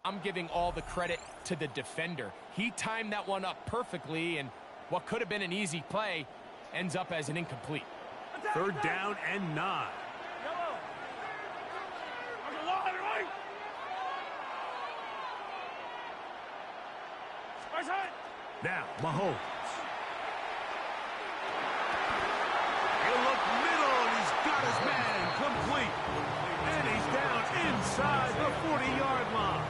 I'm giving all the credit to the defender. He timed that one up perfectly, and what could have been an easy play ends up as an incomplete. 3rd down and 9. Now, Mahomes. He'll look middle, and he's got his man complete. And he's down inside the 40-yard line.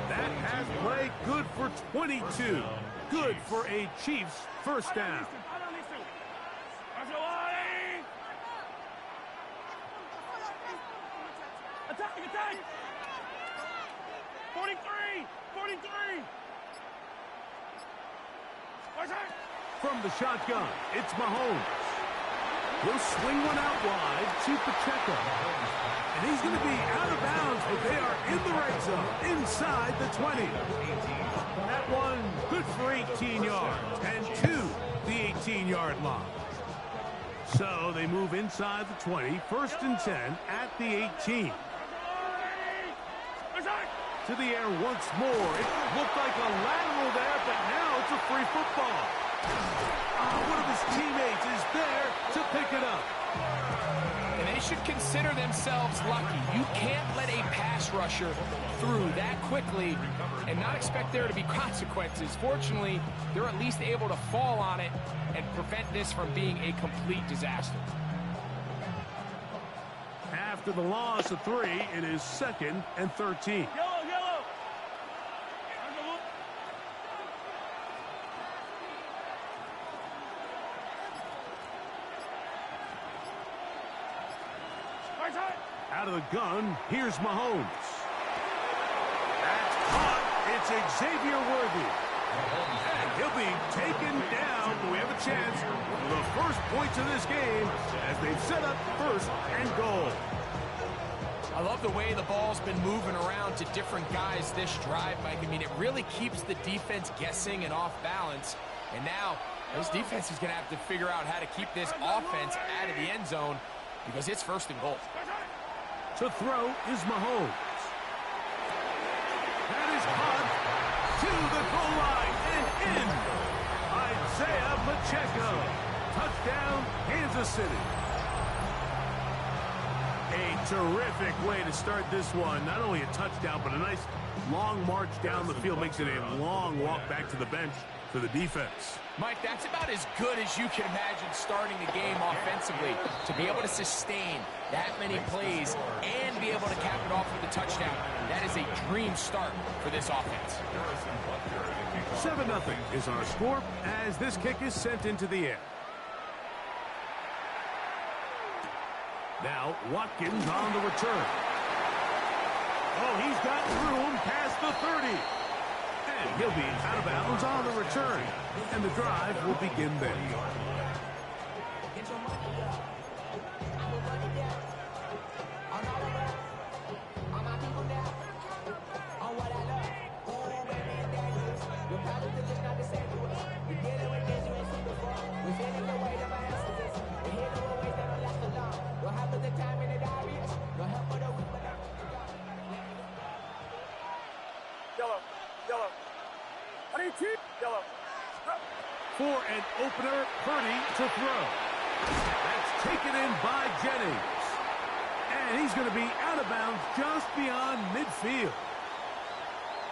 That has played good for 22. Good for a Chiefs first down. Attack! 43! From the shotgun, it's Mahomes. He'll swing one out wide to Pacheco. And he's going to be out of bounds, but they are in the red zone, inside the 20. That one good for 18 yards, and to the 18-yard line. So they move inside the 20, 1st and 10 at the 18. To the air once more. It looked like a lateral there, but now it's a free football. One of his teammates is there to pick it up. And they should consider themselves lucky. You can't let a pass rusher through that quickly and not expect there to be consequences. Fortunately, they're at least able to fall on it and prevent this from being a complete disaster. After the loss of 3, it is 2nd and 13. Out of the gun, here's Mahomes. That's caught. It's Xavier Worthy. And he'll be taken down. We have a chance for the first points of this game as they've set up 1st and goal. I love the way the ball's been moving around to different guys this drive, Mike. I mean, it really keeps the defense guessing and off balance. And now, this defense is going to have to figure out how to keep this offense out of the end zone because it's 1st and goal. To throw is Mahomes. That is caught to the goal line and in. Isaiah Pacheco. Touchdown, Kansas City. A terrific way to start this one. Not only a touchdown, but a nice long march down the field. Makes it a long walk back to the bench for the defense. Mike, that's about as good as you can imagine starting a game offensively. To be able to sustain that many plays and be able to cap it off with a touchdown, that is a dream start for this offense. 7-0 is our score as this kick is sent into the air. Now Watkins on the return. Oh, he's got room past the 30. And he'll be out of bounds on the return. And the drive will begin there. For an opener, Purdy to throw. That's taken in by Jennings. And he's going to be out of bounds just beyond midfield.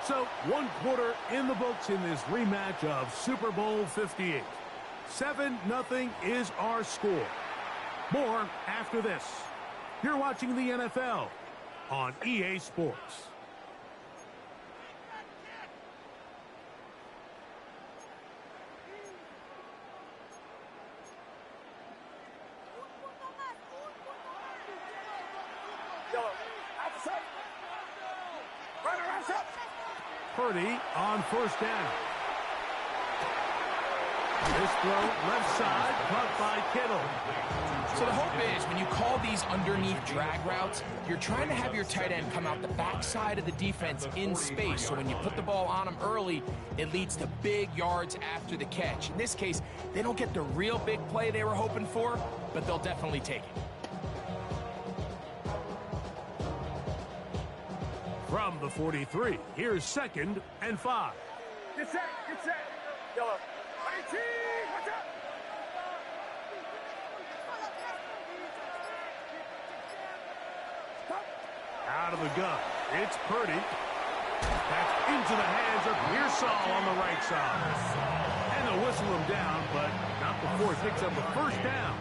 So 1 quarter in the books in this rematch of Super Bowl 58. 7-0 is our score. More after this. You're watching the NFL on EA Sports. Purdy on 1st down. This throw left side, caught by Kittle. So the hope is when you call these underneath drag routes, you're trying to have your tight end come out the backside of the defense in space. So when you put the ball on him early, it leads to big yards after the catch. In this case, they don't get the real big play they were hoping for, but they'll definitely take it. From the 43, here's 2nd and 5. Get set. Get set. Yellow. 18. Watch out. Out of the gun. It's Purdy. That's into the hands of Pearsall on the right side. And they'll whistle him down, but not before he picks up a first down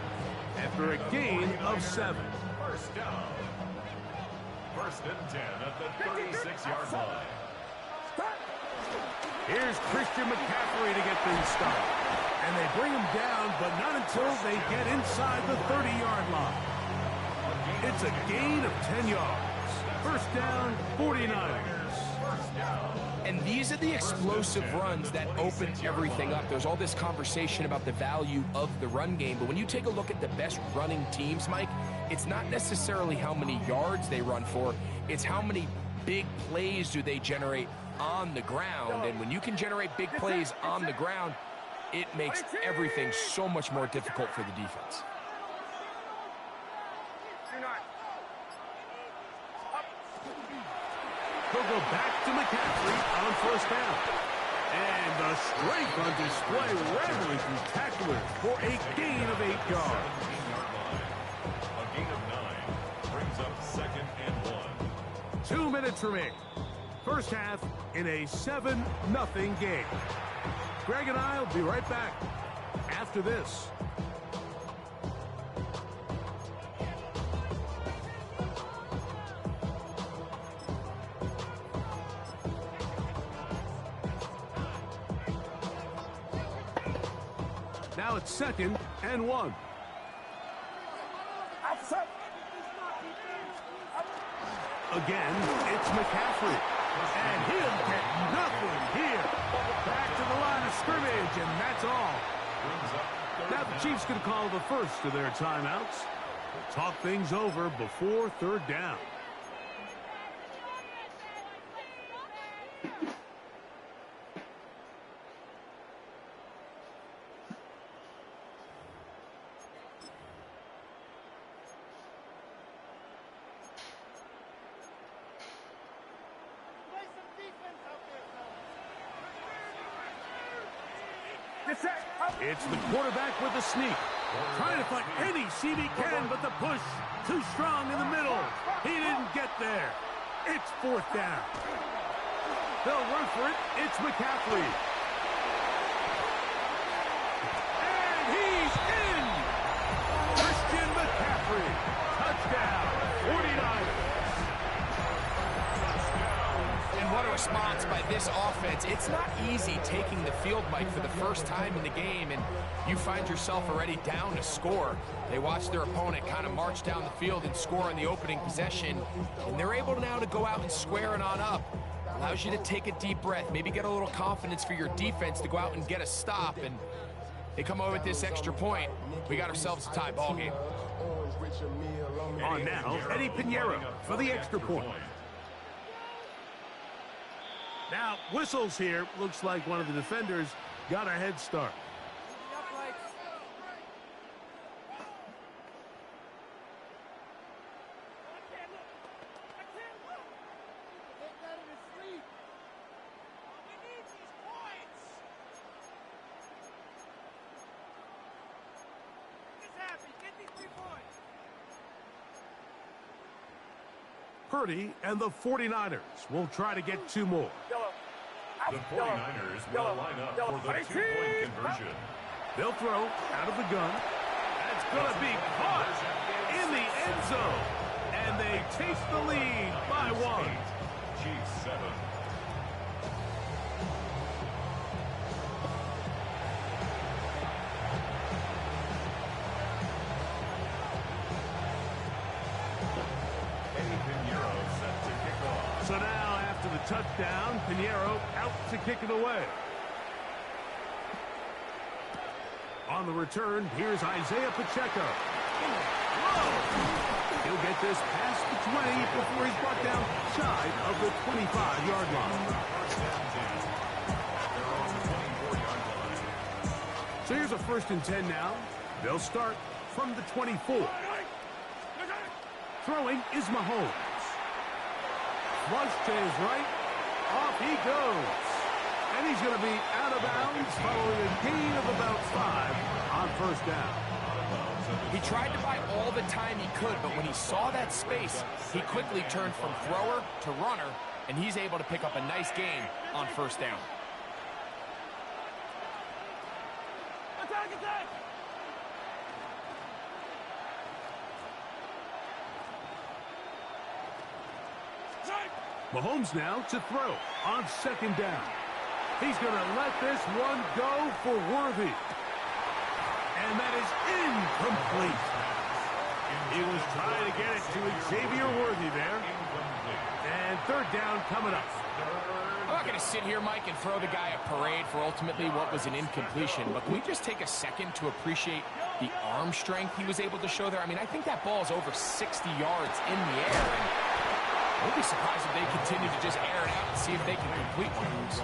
after a gain of 7. First down. 1st and 10 at the 36-yard line. Here's Christian McCaffrey to get things started. And they bring him down, but not until they get inside the 30-yard line. It's a gain of 10 yards. First down, 49ers. And these are the explosive runs that open everything up. There's all this conversation about the value of the run game, but when you take a look at the best running teams, Mike, it's not necessarily how many yards they run for, it's how many big plays do they generate on the ground. And when you can generate big plays on the ground, it makes everything so much more difficult for the defense. He'll go back to McCaffrey on first down. And the strength on display, rattling through tacklers for a gain of 8 yards. A gain of 9 brings up 2nd and 1. 2 minutes remaining. First half in a 7-0 game. Greg and I will be right back after this. Now it's 2nd and 1. Again, it's McCaffrey. And he'll get nothing here. Back to the line of scrimmage, and that's all. Now the Chiefs can call the first of their timeouts. We'll talk things over before 3rd down. It's the quarterback with the sneak. Trying to find any seam he can, but the push too strong in the middle. He didn't get there. It's 4th down. They'll run for it. It's McCaffrey. And he's in! Christian McCaffrey. Touchdown. 49ers. And what a response by this offense. It's not easy taking the field, Mike, for the first time in the game, and you find yourself already down to score. They watch their opponent kind of march down the field and score on the opening possession, and they're able now to go out and square it on up. Allows you to take a deep breath, maybe get a little confidence for your defense to go out and get a stop, and they come over with this extra point. We got ourselves a tie ball game. On now, Eddie Pinheiro for the extra point. Now, whistles here. Looks like one of the defenders got a head start. Purdy and the 49ers will try to get 2 more. The 49ers will line up for the 2-point conversion. They'll throw out of the gun. That's going to be caught in the end zone. And they take the lead by 1. Chiefs 7. So now, after the touchdown, Pinheiro out to kick it away. On the return, here's Isaiah Pacheco. Whoa! He'll get this past the 20 before he's brought down shy of the 25-yard line. So here's a 1st and 10 now. They'll start from the 24. Throwing is Mahomes. flush to his right. Off he goes. And he's going to be out of bounds following a gain of about 5 on first down. He tried to buy all the time he could, but when he saw that space, he quickly turned from thrower to runner, and he's able to pick up a nice gain on first down. Attack, attack! Mahomes now to throw on second down. He's going to let this one go for Worthy. And that is incomplete. He was trying to get it to Xavier Worthy there. And third down coming up. I'm not going to sit here, Mike, and throw the guy a parade for ultimately what was an incompletion, but can we just take a second to appreciate the arm strength he was able to show there? I mean, I think that ball is over 60 yards in the air, and I wouldn't be surprised if they continue to just air it out and see if they can complete one of those.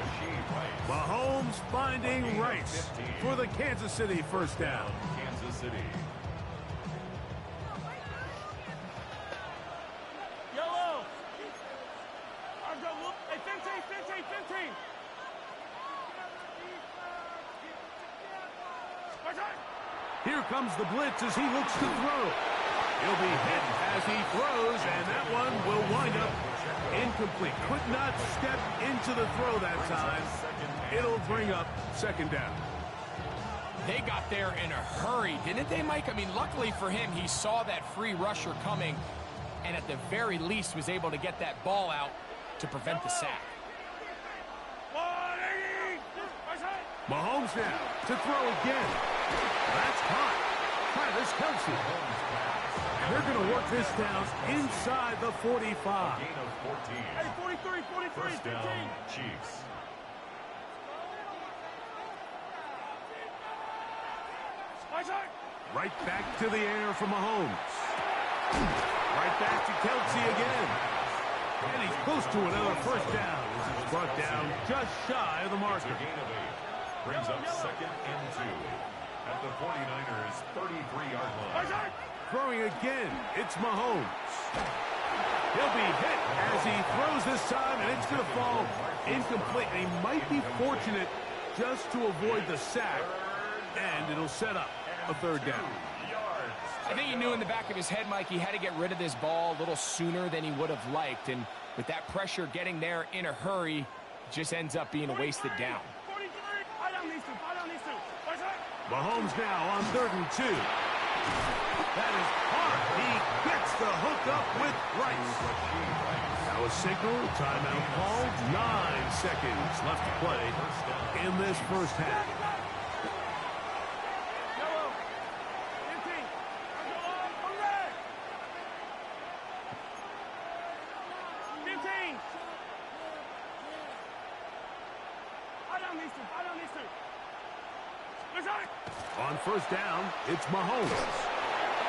Mahomes finding Rice for the Kansas City first down. Kansas City. Yellow! Hey, 15! Here comes the blitz as he looks to throw. He'll be hit as he throws, and that one will wind up incomplete. Could not step into the throw that time. It'll bring up second down. They got there in a hurry, didn't they, Mike? I mean, luckily for him, he saw that free rusher coming, and at the very least was able to get that ball out to prevent the sack. Mahomes now to throw again. That's caught. Travis Kelce. And they're going to work this down inside the 45. Gain of 14. Hey, 43, First 15! down, Chiefs. Right back to the air for Mahomes. Right back to Kelce again. And he's close to another first down as it's brought down just shy of the marker. Gain of 8. Brings up second and 2. At the 49ers' 33-yard line. Throwing again, it's Mahomes. He'll be hit as he throws this time, and it's going to fall incomplete. And he might be fortunate just to avoid the sack, and it'll set up a third down. I think he knew in the back of his head, Mike, he had to get rid of this ball a little sooner than he would have liked. And with that pressure getting there in a hurry, it just ends up being a wasted down. Mahomes now on 3rd and 2. That is hard. He gets the hook up with Rice. Now a signal, timeout called. 9 seconds left to play in this first half. On first down, it's Mahomes.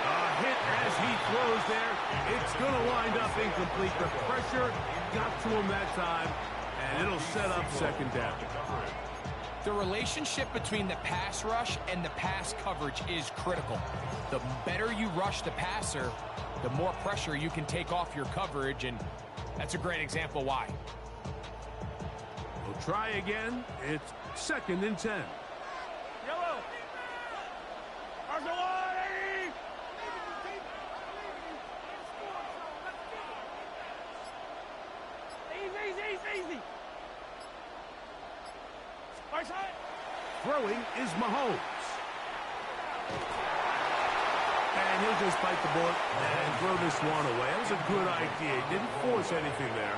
A hit as he throws there. It's going to wind up incomplete. The pressure got to him that time, and it'll set up second down. The relationship between the pass rush and the pass coverage is critical. The better you rush the passer, the more pressure you can take off your coverage, and that's a great example why. We'll try again. It's 2nd and 10. Yellow! Easy! Throwing is Mahomes. And he'll just bite the bullet and throw this one away. That was a good idea. He didn't force anything there.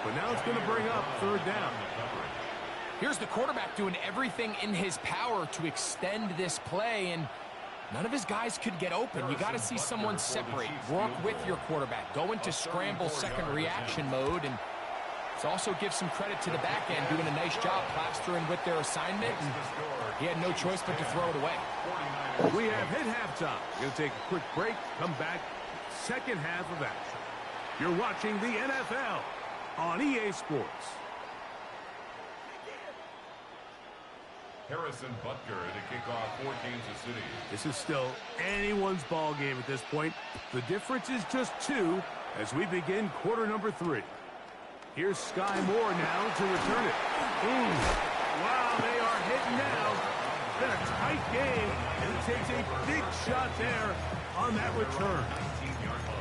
But now it's going to bring up 3rd down. Here's the quarterback doing everything in his power to extend this play, and none of his guys could get open. You got to see someone separate, work with your quarterback, go into scramble second reaction mode, and it also gives some credit to the back end doing a nice job plastering with their assignment, and he had no choice but to throw it away. We have hit halftime. We're going to take a quick break, come back, second half of action. You're watching the NFL on EA Sports. Harrison Butker to kick off for Kansas City. This is still anyone's ball game at this point. The difference is just 2 as we begin quarter number 3. Here's Sky Moore now to return it. Ooh. Wow, they are hitting now. Been a tight game, and he takes a big shot there on that return. 19-yard line.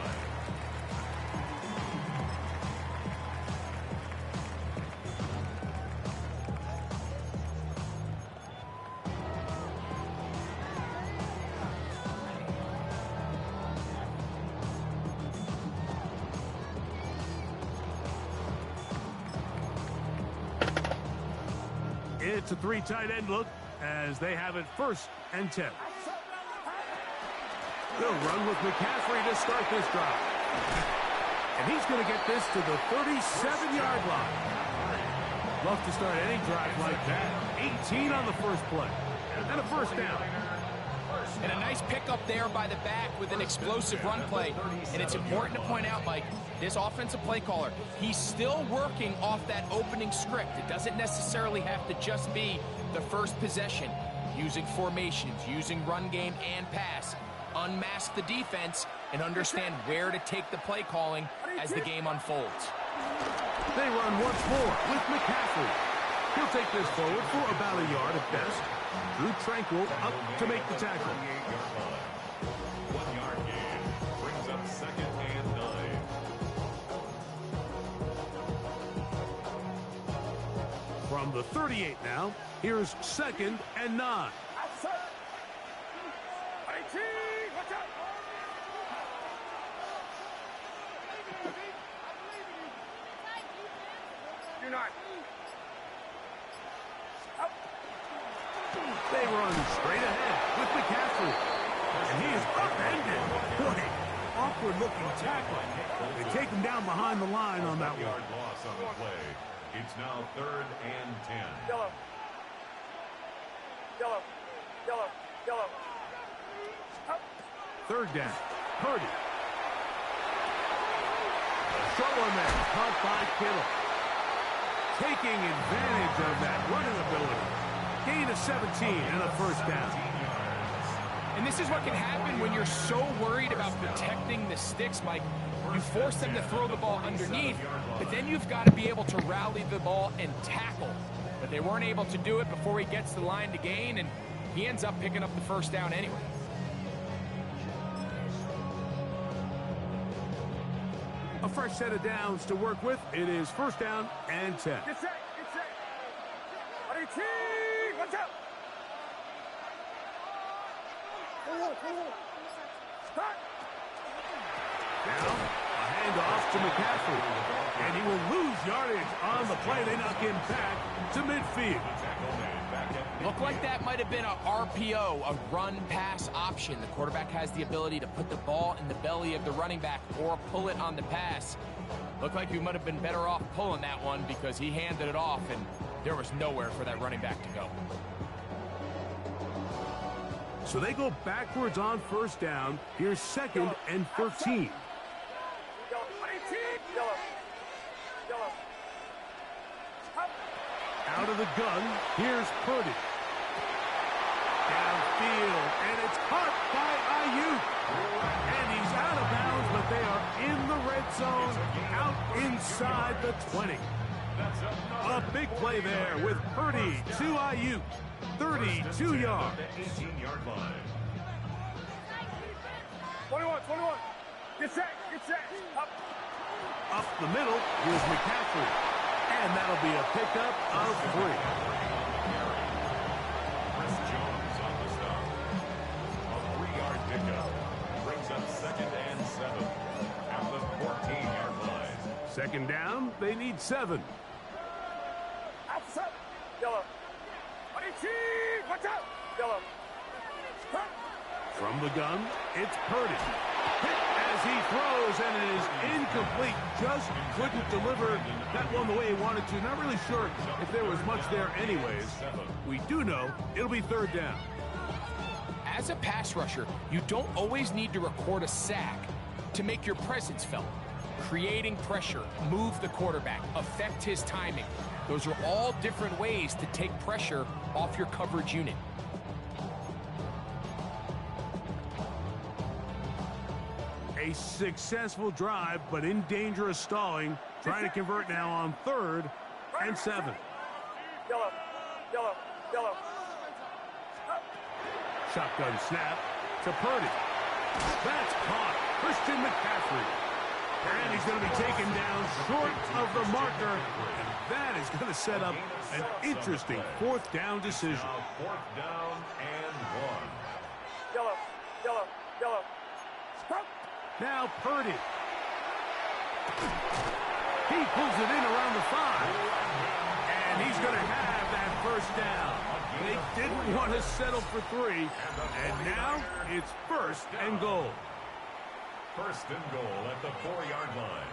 It's a 3 tight end look as they have it 1st and 10. They'll run with McCaffrey to start this drive. And he's going to get this to the 37-yard line. Love to start any drive like that. 18 on the first play. And a 1st down. And a nice pickup there by the back with an explosive run play. And it's important to point out, Mike, this offensive play caller, he's still working off that opening script. It doesn't necessarily have to just be the first possession. Using formations, using run game and pass. Unmask the defense and understand where to take the play calling as the game unfolds. They run once more with McCaffrey. He'll take this forward for about a yard at best. Drew Tranquill up to make the tackle. 1 yard gain brings up 2nd and 9. From the 38 now, here's 2nd and 9. Outside. 18. Watch out. You're not. They run straight ahead with McCaffrey. And he is upended. Boy, awkward-looking tackle. They take him down behind the line on that one. Yard loss on the play. It's now 3rd and 10. Yellow. Yellow. Yellow. Yellow. 3rd down. Purdy. Shoulder man caught by Kittle. Taking advantage of that running ability. Gain of 17 and a 1st down. And this is what can happen when you're so worried about protecting the sticks, Mike. You force them to throw the ball underneath, but then you've got to be able to rally the ball and tackle. But they weren't able to do it before he gets the line to gain, and he ends up picking up the 1st down anyway. A fresh set of downs to work with. It is 1st down and 10. Get set. Get set. 18. Watch out. Start. Now, a handoff to McCaffrey. And he will lose yardage on the play. They knock him back to midfield. Looked like that might have been a RPO, a run-pass option. The quarterback has the ability to put the ball in the belly of the running back or pull it on the pass. Looked like he might have been better off pulling that one because he handed it off, and there was nowhere for that running back to go. So they go backwards on 1st down. Here's 2nd and 13. Yellow. 18. Yellow. Yellow. Out of the gun, here's Purdy. Downfield, and it's caught by Ayuk. And he's out of bounds, but they are in the red zone, out inside the 20. A big play there with Purdy to Ayuk. 32 yards. 18-yard line. 21. Get set. Get set. Up the middle, here's McCaffrey. And that'll be a pickup of 3. Chris Jones on the stop. A 3-yard pickup brings up 2nd and 7 at the 14-yard line. 2nd down, they need 7. Outside. Yellow. 18. Watch out. Yellow. From the gun, it's Purdy. Hit as he throws, and it is incomplete. Just couldn't deliver that one the way he wanted to. Not really sure if there was much there anyways. We do know it'll be 3rd down. As a pass rusher, you don't always need to record a sack to make your presence felt. Creating pressure, move the quarterback, affect his timing. Those are all different ways to take pressure off your coverage unit. A successful drive, but in danger of stalling. Trying to convert now on 3rd and 7. Yellow, yellow, yellow. Shotgun snap to Purdy. That's caught. Christian McCaffrey. And he's going to be taken down short of the marker. And that is going to set up an interesting 4th down decision. Now 4th down and 1. Yellow, yellow, yellow. Stop. Now Purdy. He pulls it in around the 5. And he's going to have that 1st down. They didn't want to settle for 3. And now it's 1st and goal. 1st and goal at the 4-yard line.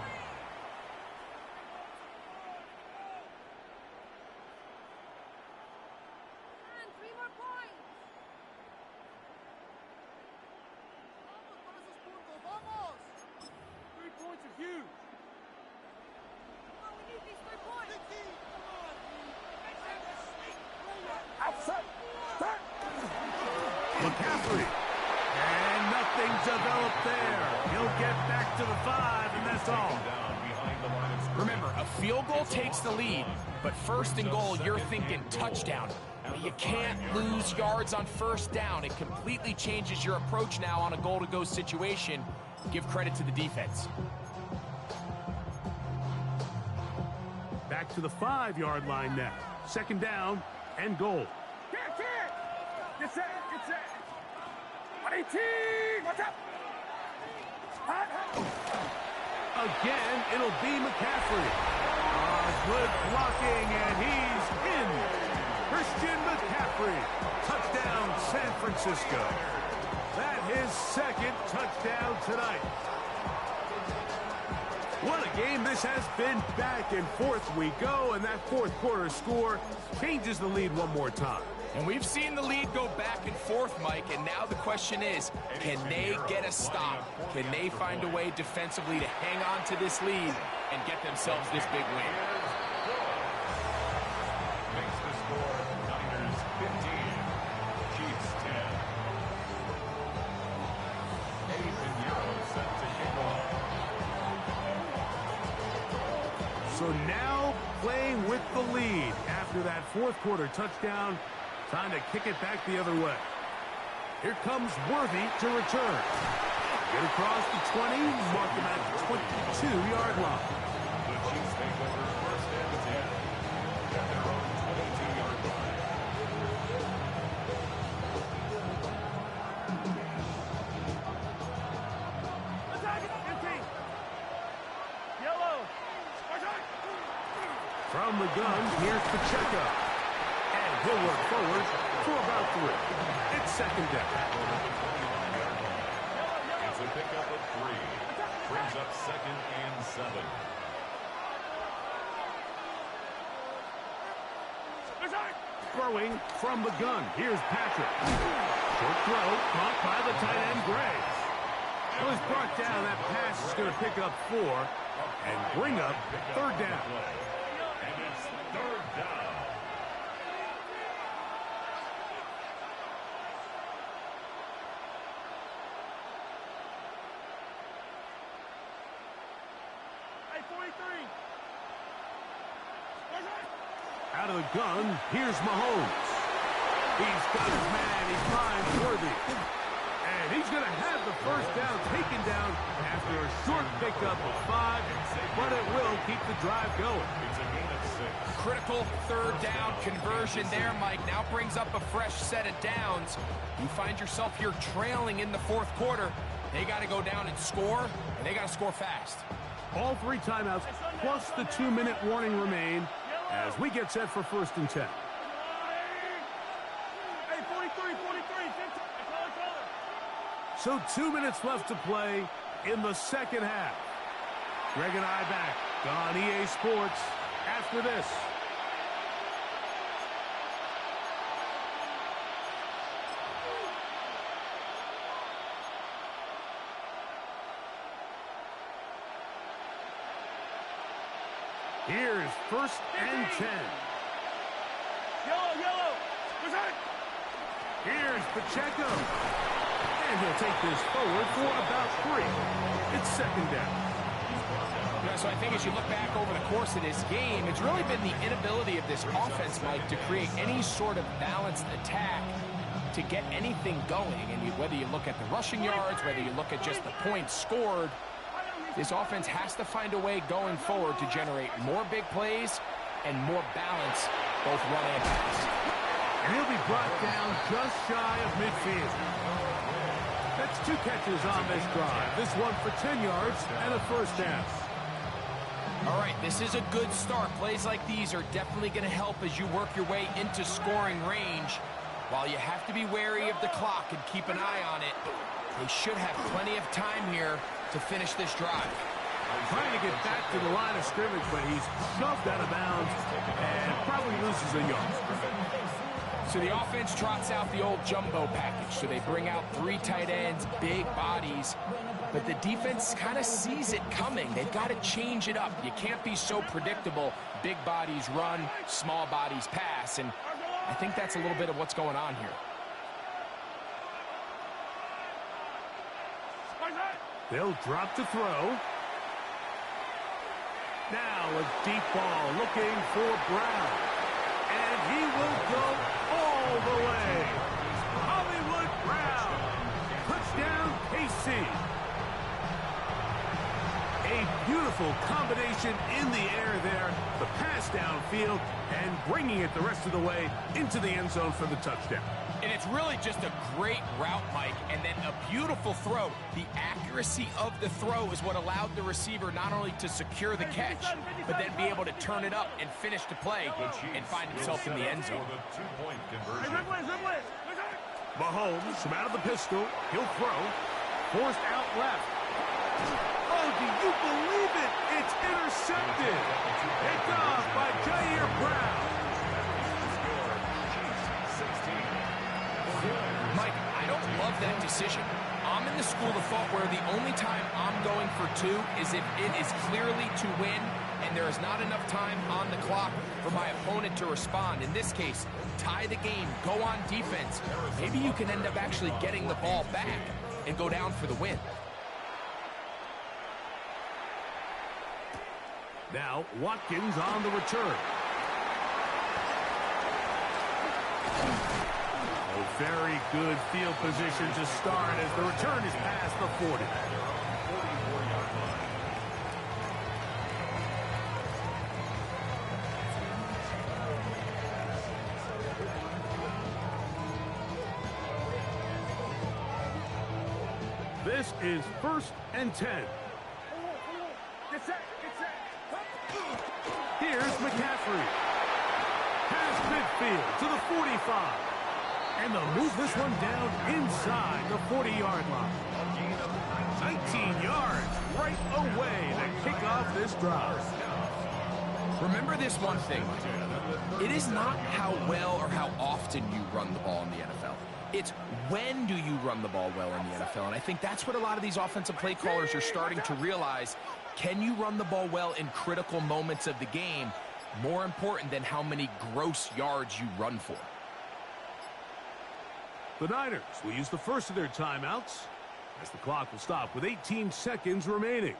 And 3 more points. Vamos, vamos. 3 points are huge. Oh, we need these 3 points. Outside. Start. McCaffrey. And nothing developed there. He'll get back to the 5, and that's all. Down behind the line of scrimmage. Remember, a field goal takes the lead, but 1st and goal, you're thinking touchdown. You can't lose yards on 1st down. It completely changes your approach now on a goal-to-go situation. Give credit to the defense. Back to the 5-yard line now. 2nd down and goal. Get set, get set. 118, watch out. Again, it'll be McCaffrey. Good blocking, and he's in. Christian McCaffrey. Touchdown, San Francisco. That his 2nd touchdown tonight. What a game this has been. Back and forth we go, and that 4th quarter score changes the lead one more time. And we've seen the lead go back and forth, Mike, and now the question is, can they get a stop? Can they find a way defensively to hang on to this lead and get themselves this big win? Makes the score Niners 15, Chiefs 10. Abe Pinheiro set to kick off. So now playing with the lead after that 4th quarter touchdown. Time to kick it back the other way. Here comes Worthy to return. Get across the 20, mark him at the 22-yard line. The Chiefs take over 1st and 10 at their own 22-yard line. Yellow. From the gun, here's Pacheco. And he'll work forward for about 3. It's 2nd down. It's a pickup of 3. Brings up 2nd and 7. Throwing from the gun, here's Patrick. Short throw, caught by the tight end, Gray. It was brought down. That pass is going to pick up 4 and bring up 3rd down. And it's 3rd down. Hey, 43. Out of the gun, here's Mahomes. He's got his man. He finds Worthy. And he's going to have the 1st down taken down after a short pickup of 5, but it will keep the drive going. It's a gain of 6. Critical 3rd down conversion there, Mike. Now brings up a fresh set of downs. You find yourself here trailing in the 4th quarter. They got to go down and score, and they got to score fast. All 3 timeouts plus the 2-minute warning remain as we get set for 1st and 10. Hey, 43, 43, 50. So 2 minutes left to play in the 2nd half. Greg and I back on EA Sports after this. Here's 1st and 10. Yellow, yellow. Here's Pacheco. And he'll take this forward for about 3. It's 2nd down. So I think as you look back over the course of this game, it's really been the inability of this offense, Mike, to create any sort of balanced attack to get anything going. And whether you look at the rushing yards, whether you look at just the points scored, this offense has to find a way going forward to generate more big plays and more balance, both run and pass. And he'll be brought down just shy of midfield. That's 2 catches on this drive. This one for 10 yards and a first down. All right, this is a good start. Plays like these are definitely going to help as you work your way into scoring range. While you have to be wary of the clock and keep an eye on it, they should have plenty of time here to finish this drive. Trying to get back to the line of scrimmage, but he's shoved out of bounds and probably loses a yard. So the offense trots out the old jumbo package. So they bring out 3 tight ends, big bodies, but the defense kind of sees it coming. They've got to change it up. You can't be so predictable. Big bodies run, small bodies pass, and I think that's a little bit of what's going on here. They'll drop to throw. Now a deep ball looking for Brown. And he will go all the way. Hollywood Brown. Touchdown, KC. A beautiful combination in the air there. The pass downfield and bringing it the rest of the way into the end zone for the touchdown. And it's really just a great route, Mike, and then a beautiful throw. The accuracy of the throw is what allowed the receiver not only to secure the catch, but then be able to turn it up and finish the play and find himself in the end zone. Mahomes from out of the pistol. He'll throw. Forced out left. Oh, do you believe it? It's intercepted. Picked off by Jair Brown. Mike, I don't love that decision. I'm in the school of thought where the only time I'm going for 2 is if it is clearly to win and there is not enough time on the clock for my opponent to respond. In this case, tie the game, go on defense. Maybe you can end up actually getting the ball back and go down for the win. Now, Watkins on the return. A very good field position to start as the return is past the 40. This is 1st and 10. Here's McCaffrey. Past midfield to the 45. And they'll move this one down inside the 40-yard line. 19 yards right away to kick off this drive. Remember this one thing. It is not how well or how often you run the ball in the NFL. It's when do you run the ball well in the NFL. And I think that's what a lot of these offensive play callers are starting to realize. Can you run the ball well in critical moments of the game? More important than how many gross yards you run for. The Niners will use the first of their timeouts as the clock will stop with 18 seconds remaining.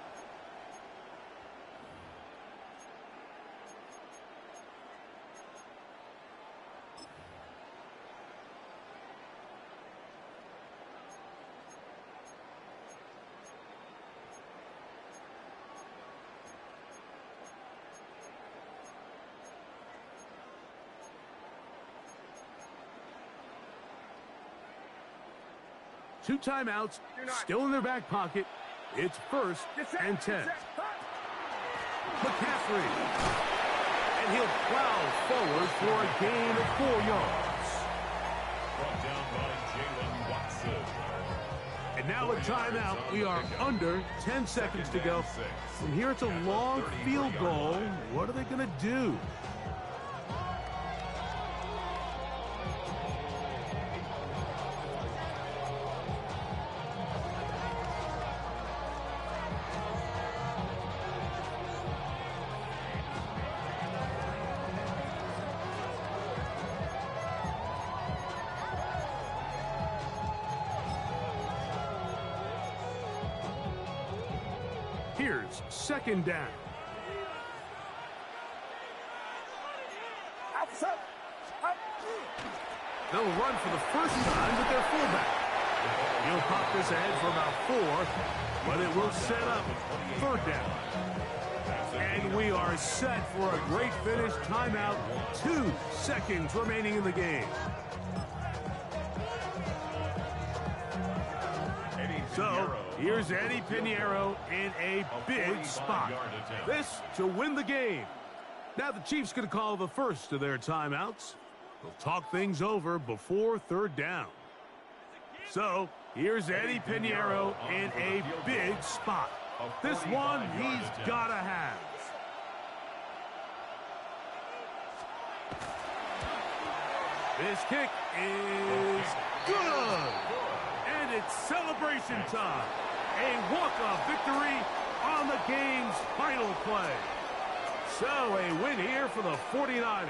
Two timeouts, still in their back pocket. It's 1st and 10. McCaffrey. And he'll plow forward for a gain of 4 yards. Brought down by Jalen Watson. And now a timeout. We are under 10 seconds to go. From here, it's a long field goal. What are they going to do? Here's 2nd down. Officer. They'll run for the first time with their fullback. He'll pop this ahead for about 4, but it will set up 3rd down. And we are set for a great finish. Timeout. 2 seconds remaining in the game. So, here's Eddie Pinheiro in a big spot. This to win the game. Now the Chiefs going to call the first of their timeouts. They'll talk things over before 3rd down. So, here's Eddie Pinheiro in a big spot. This one he's got to have. This kick is good. And it's celebration time. A walk-off victory on the game's final play. So a win here for the 49ers.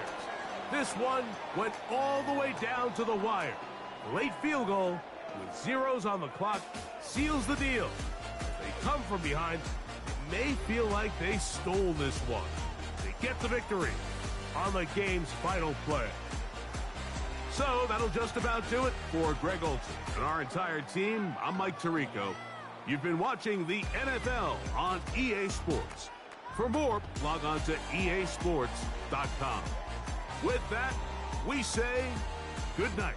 This one went all the way down to the wire. The late field goal with zeros on the clock seals the deal. If they come from behind, it may feel like they stole this one. They get the victory on the game's final play. So that'll just about do it for Greg Olsen and our entire team. I'm Mike Tirico. You've been watching the NFL on EA Sports. For more, log on to easports.com. With that, we say good night.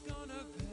gonna be